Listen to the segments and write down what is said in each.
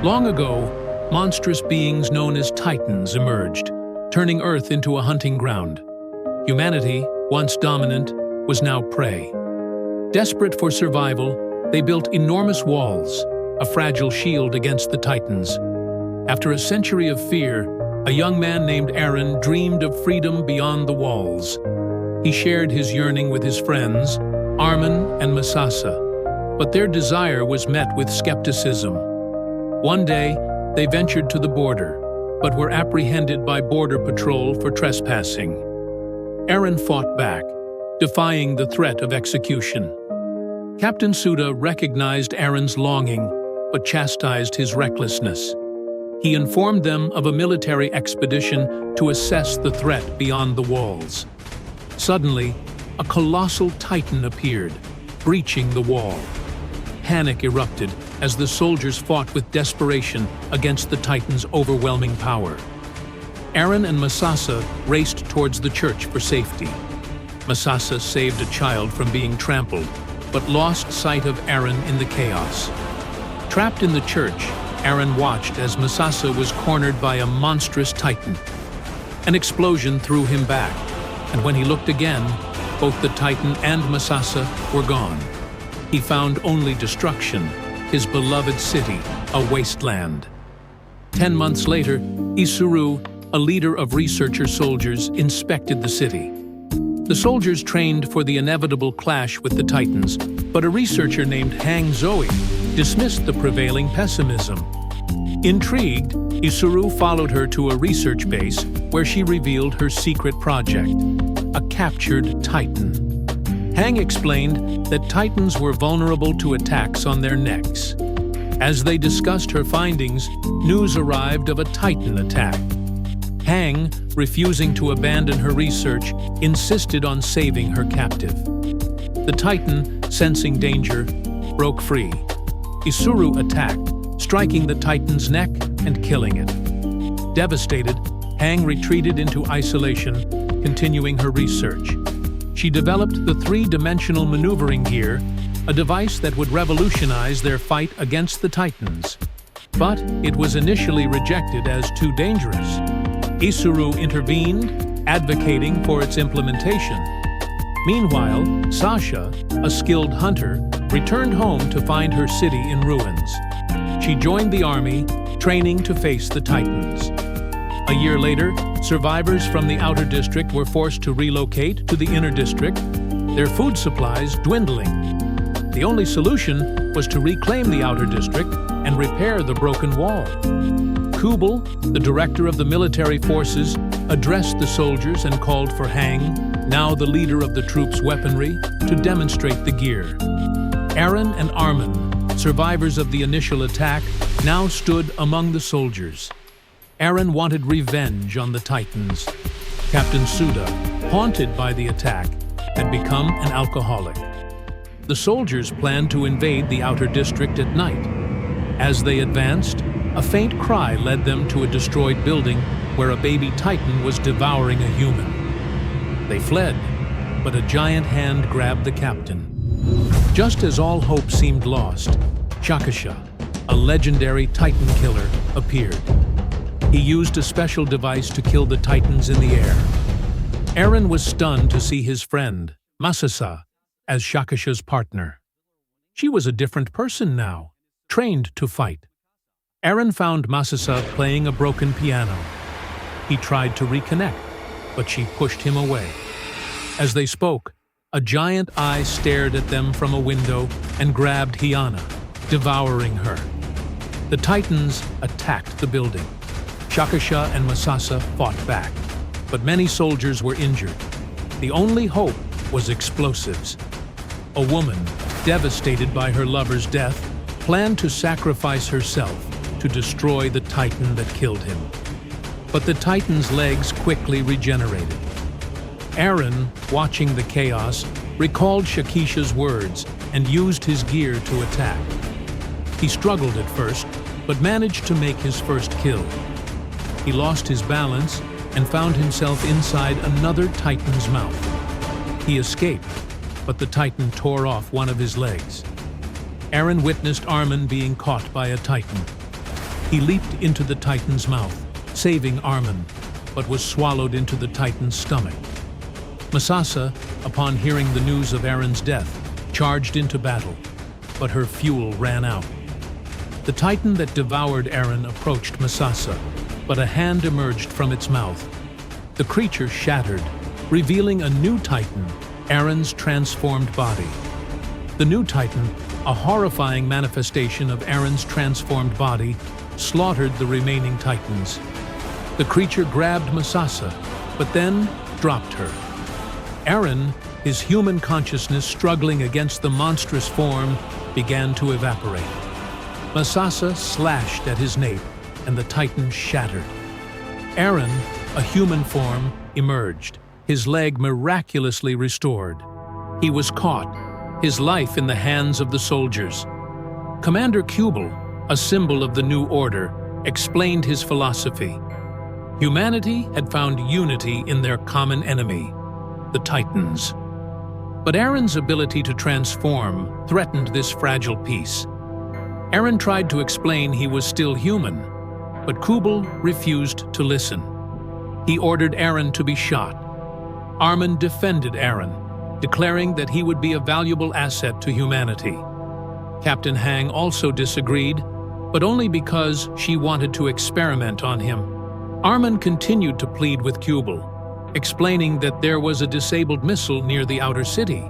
Long ago, monstrous beings known as Titans emerged, turning Earth into a hunting ground. Humanity, once dominant, was now prey. Desperate for survival, they built enormous walls, a fragile shield against the Titans. After a century of fear, a young man named Eren dreamed of freedom beyond the walls. He shared his yearning with his friends, Armin and Masasa, but their desire was met with skepticism. One day, they ventured to the border, but were apprehended by Border Patrol for trespassing. Eren fought back, defying the threat of execution. Captain Suda recognized Eren's longing, but chastised his recklessness. He informed them of a military expedition to assess the threat beyond the walls. Suddenly, a colossal Titan appeared, breaching the wall. Panic erupted as the soldiers fought with desperation against the Titan's overwhelming power. Eren and Masasa raced towards the church for safety. Masasa saved a child from being trampled, but lost sight of Eren in the chaos. Trapped in the church, Eren watched as Masasa was cornered by a monstrous Titan. An explosion threw him back, and when he looked again, both the Titan and Masasa were gone. He found only destruction, his beloved city, a wasteland. 10 months later, Isuru, a leader of researcher soldiers, inspected the city. The soldiers trained for the inevitable clash with the Titans, but a researcher named Hang Zoe dismissed the prevailing pessimism. Intrigued, Isuru followed her to a research base where she revealed her secret project, a captured Titan. Hang explained that Titans were vulnerable to attacks on their necks. As they discussed her findings, news arrived of a Titan attack. Hang, refusing to abandon her research, insisted on saving her captive. The Titan, sensing danger, broke free. Isuru attacked, striking the Titan's neck and killing it. Devastated, Hang retreated into isolation, continuing her research. She developed the three-dimensional maneuvering gear, a device that would revolutionize their fight against the Titans. But it was initially rejected as too dangerous. Isuru intervened, advocating for its implementation. Meanwhile, Sasha, a skilled hunter, returned home to find her city in ruins. She joined the army, training to face the Titans. A year later, survivors from the outer district were forced to relocate to the inner district, their food supplies dwindling. The only solution was to reclaim the outer district and repair the broken wall. Kubel, the director of the military forces, addressed the soldiers and called for Hang, now the leader of the troops' weaponry, to demonstrate the gear. Eren and Armin, survivors of the initial attack, now stood among the soldiers. Eren wanted revenge on the Titans. Captain Suda, haunted by the attack, had become an alcoholic. The soldiers planned to invade the outer district at night. As they advanced, a faint cry led them to a destroyed building where a baby Titan was devouring a human. They fled, but a giant hand grabbed the captain. Just as all hope seemed lost, Shakasha, a legendary Titan killer, appeared. He used a special device to kill the Titans in the air. Eren was stunned to see his friend, Masasa, as Shakasha's partner. She was a different person now, trained to fight. Eren found Masasa playing a broken piano. He tried to reconnect, but she pushed him away. As they spoke, a giant eye stared at them from a window and grabbed Hyana, devouring her. The Titans attacked the building. Shakasha and Masasa fought back, but many soldiers were injured. The only hope was explosives. A woman, devastated by her lover's death, planned to sacrifice herself to destroy the Titan that killed him. But the Titan's legs quickly regenerated. Eren, watching the chaos, recalled Shakisha's words and used his gear to attack. He struggled at first, but managed to make his first kill. He lost his balance and found himself inside another Titan's mouth. He escaped, but the Titan tore off one of his legs. Eren witnessed Armin being caught by a Titan. He leaped into the Titan's mouth, saving Armin, but was swallowed into the Titan's stomach. Masasa, upon hearing the news of Eren's death, charged into battle, but her fuel ran out. The Titan that devoured Eren approached Masasa, but a hand emerged from its mouth. The creature shattered, revealing a new Titan, Eren's transformed body. The new Titan, a horrifying manifestation of Eren's transformed body, slaughtered the remaining Titans. The creature grabbed Masasa, but then dropped her. Eren, his human consciousness struggling against the monstrous form, began to evaporate. Masasa slashed at his nape, and the Titan shattered. Eren, a human form, emerged, his leg miraculously restored. He was caught, his life in the hands of the soldiers. Commander Kubel, a symbol of the new order, explained his philosophy. Humanity had found unity in their common enemy, the Titans. But Eren's ability to transform threatened this fragile peace. Eren tried to explain he was still human, but Kubel refused to listen. He ordered Eren to be shot. Armin defended Eren, declaring that he would be a valuable asset to humanity. Captain Hang also disagreed, but only because she wanted to experiment on him. Armin continued to plead with Kubel, explaining that there was a disabled missile near the outer city.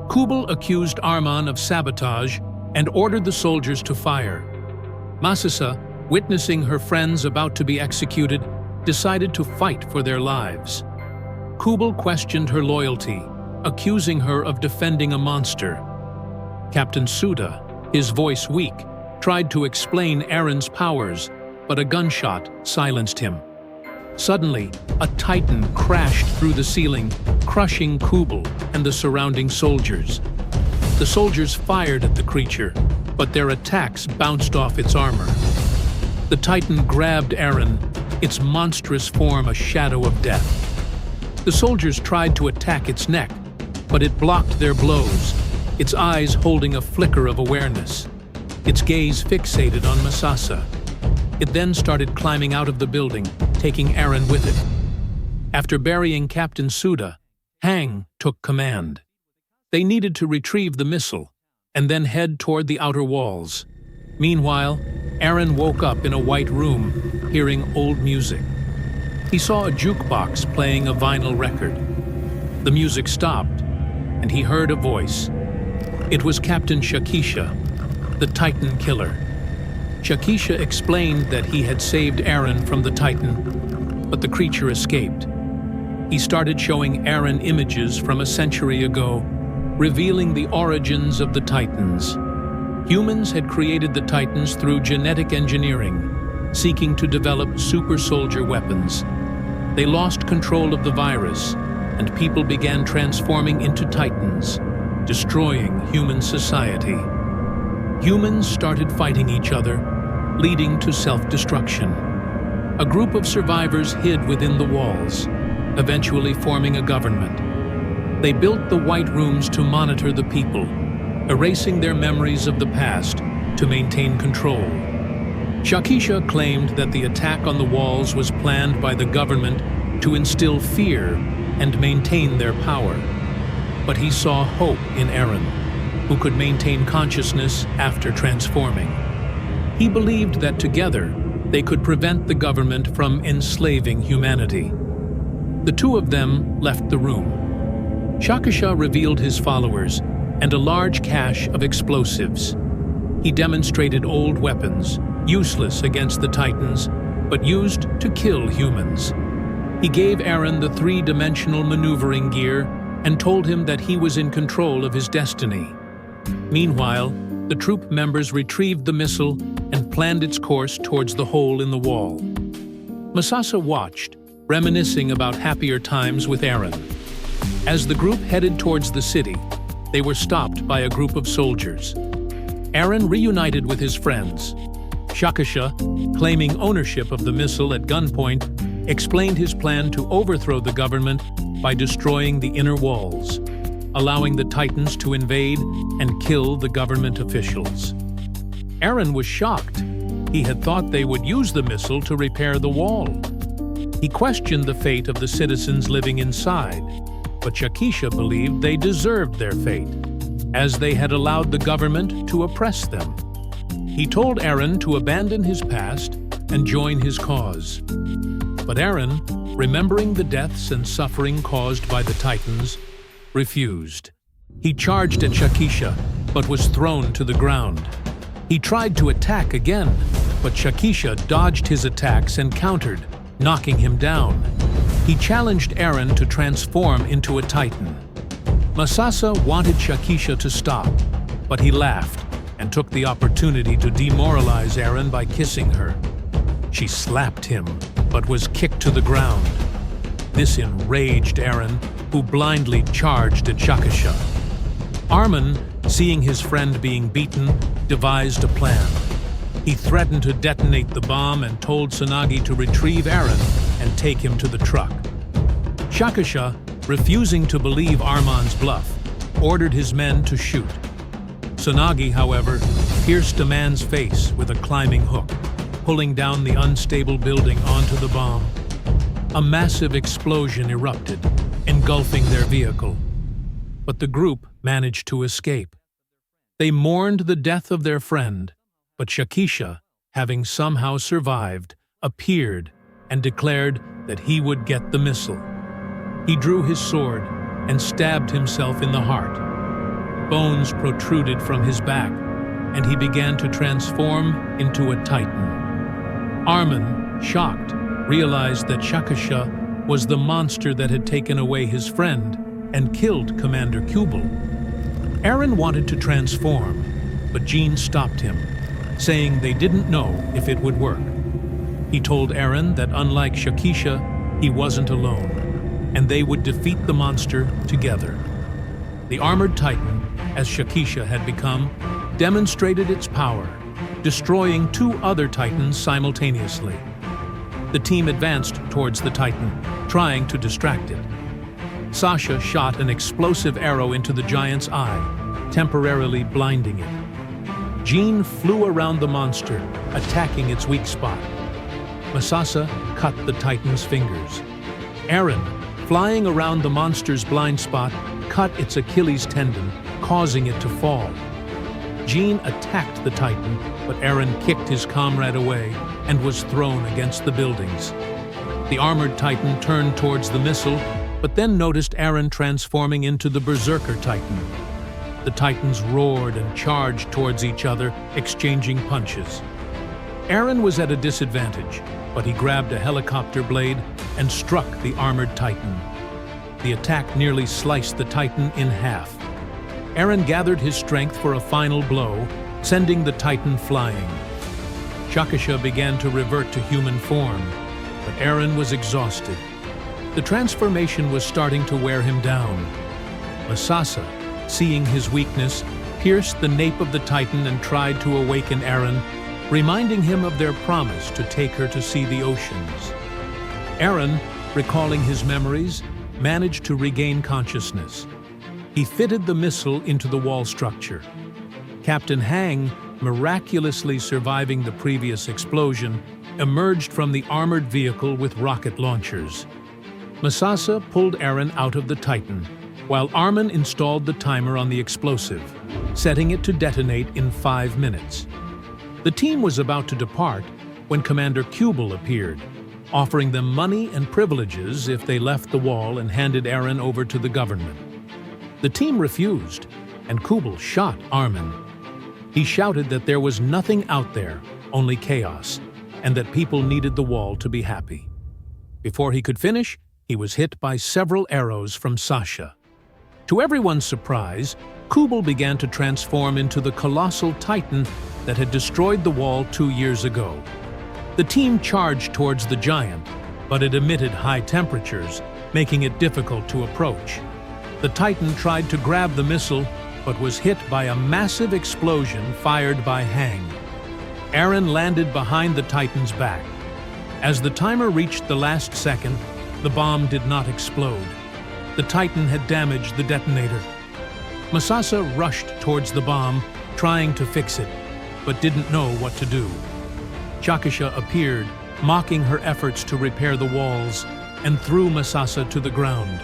Kubel accused Armin of sabotage and ordered the soldiers to fire. Masasa, witnessing her friends about to be executed, decided to fight for their lives. Kubel questioned her loyalty, accusing her of defending a monster. Captain Suda, his voice weak, tried to explain Eren's powers, but a gunshot silenced him. Suddenly, a Titan crashed through the ceiling, crushing Kubel and the surrounding soldiers. The soldiers fired at the creature, but their attacks bounced off its armor. The Titan grabbed Eren, its monstrous form a shadow of death. The soldiers tried to attack its neck, but it blocked their blows, its eyes holding a flicker of awareness. Its gaze fixated on Masasa. It then started climbing out of the building, taking Eren with it. After burying Captain Suda, Hang took command. They needed to retrieve the missile and then head toward the outer walls. Meanwhile, Eren woke up in a white room, hearing old music. He saw a jukebox playing a vinyl record. The music stopped, and he heard a voice. It was Captain Shakisha, the Titan killer. Shakisha explained that he had saved Eren from the Titan, but the creature escaped. He started showing Eren images from a century ago, revealing the origins of the Titans. Humans had created the Titans through genetic engineering, seeking to develop super soldier weapons. They lost control of the virus, and people began transforming into Titans, destroying human society. Humans started fighting each other, leading to self-destruction. A group of survivors hid within the walls, eventually forming a government. They built the White Rooms to monitor the people, erasing their memories of the past to maintain control. Shakisha claimed that the attack on the walls was planned by the government to instill fear and maintain their power. But he saw hope in Eren, who could maintain consciousness after transforming. He believed that together they could prevent the government from enslaving humanity. The two of them left the room. Shakisha revealed his followers and a large cache of explosives. He demonstrated old weapons, useless against the Titans, but used to kill humans. He gave Eren the three-dimensional maneuvering gear and told him that he was in control of his destiny. Meanwhile, the troop members retrieved the missile and planned its course towards the hole in the wall. Masasa watched, reminiscing about happier times with Eren. As the group headed towards the city, they were stopped by a group of soldiers. Eren reunited with his friends. Shakisha, claiming ownership of the missile at gunpoint, explained his plan to overthrow the government by destroying the inner walls, allowing the Titans to invade and kill the government officials. Eren was shocked. He had thought they would use the missile to repair the wall. He questioned the fate of the citizens living inside, but Shakisha believed they deserved their fate, as they had allowed the government to oppress them. He told Eren to abandon his past and join his cause. But Eren, remembering the deaths and suffering caused by the Titans, refused. He charged at Shakisha, but was thrown to the ground. He tried to attack again, but Shakisha dodged his attacks and countered, knocking him down. He challenged Eren to transform into a Titan. Masasa wanted Shakisha to stop, but he laughed and took the opportunity to demoralize Eren by kissing her. She slapped him, but was kicked to the ground. This enraged Eren, who blindly charged at Shakisha. Armin, seeing his friend being beaten, devised a plan. He threatened to detonate the bomb and told Tsunagi to retrieve Eren and take him to the truck. Shakisha, refusing to believe Armin's bluff, ordered his men to shoot. Tsunagi, however, pierced a man's face with a climbing hook, pulling down the unstable building onto the bomb. A massive explosion erupted, engulfing their vehicle. But the group managed to escape. They mourned the death of their friend, but Shakisha, having somehow survived, appeared and declared that he would get the missile. He drew his sword and stabbed himself in the heart. Bones protruded from his back, and he began to transform into a Titan. Armin, shocked, realized that Shakisha was the monster that had taken away his friend and killed Commander Kubel. Eren wanted to transform, but Jean stopped him, saying they didn't know if it would work. He told Eren that unlike Shakisha, he wasn't alone, and they would defeat the monster together. The armored Titan, as Shakisha had become, demonstrated its power, destroying 2 other Titans simultaneously. The team advanced towards the Titan, trying to distract it. Sasha shot an explosive arrow into the giant's eye, temporarily blinding it. Jean flew around the monster, attacking its weak spot. Masasa cut the Titan's fingers. Eren, flying around the monster's blind spot, cut its Achilles tendon, causing it to fall. Jean attacked the Titan, but Eren kicked his comrade away and was thrown against the buildings. The armored Titan turned towards the missile, but then noticed Eren transforming into the Berserker Titan. The Titans roared and charged towards each other, exchanging punches. Eren was at a disadvantage, but he grabbed a helicopter blade and struck the armored Titan. The attack nearly sliced the Titan in half. Eren gathered his strength for a final blow, sending the Titan flying. Shakisha began to revert to human form, but Eren was exhausted. The transformation was starting to wear him down. Masasa, seeing his weakness, pierced the nape of the Titan and tried to awaken Eren, reminding him of their promise to take her to see the oceans. Eren, recalling his memories, managed to regain consciousness. He fitted the missile into the wall structure. Captain Hang, miraculously surviving the previous explosion, emerged from the armored vehicle with rocket launchers. Masasa pulled Eren out of the Titan, while Armin installed the timer on the explosive, setting it to detonate in 5 minutes. The team was about to depart when Commander Kubel appeared, offering them money and privileges if they left the wall and handed Eren over to the government. The team refused, and Kubel shot Armin. He shouted that there was nothing out there, only chaos, and that people needed the wall to be happy. Before he could finish, he was hit by several arrows from Sasha. To everyone's surprise, Kubel began to transform into the colossal Titan that had destroyed the wall 2 years ago. The team charged towards the giant, but it emitted high temperatures, making it difficult to approach. The Titan tried to grab the missile, but was hit by a massive explosion fired by Hang. Eren landed behind the Titan's back. As the timer reached the last second, the bomb did not explode. The Titan had damaged the detonator. Masasa rushed towards the bomb, trying to fix it, but didn't know what to do. Shakisha appeared, mocking her efforts to repair the walls, and threw Masasa to the ground.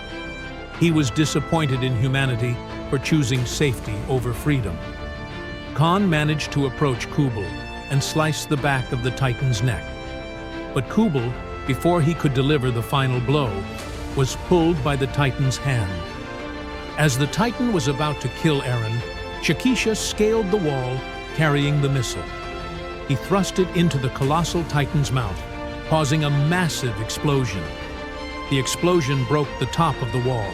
He was disappointed in humanity for choosing safety over freedom. Khan managed to approach Kubal and slice the back of the Titan's neck. But Kubal, before he could deliver the final blow, was pulled by the Titan's hand. As the Titan was about to kill Eren, Shakisha scaled the wall, carrying the missile. He thrust it into the colossal Titan's mouth, causing a massive explosion. The explosion broke the top of the wall.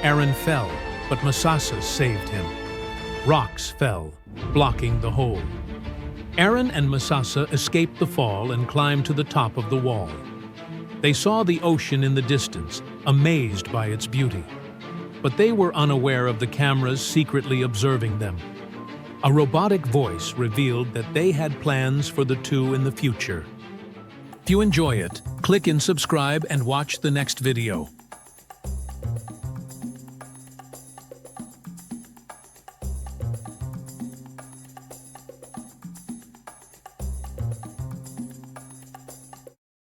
Eren fell, but Masasa saved him. Rocks fell, blocking the hole. Eren and Masasa escaped the fall and climbed to the top of the wall. They saw the ocean in the distance, amazed by its beauty. But they were unaware of the cameras secretly observing them. A robotic voice revealed that they had plans for the two in the future. If you enjoy it, click and subscribe and watch the next video.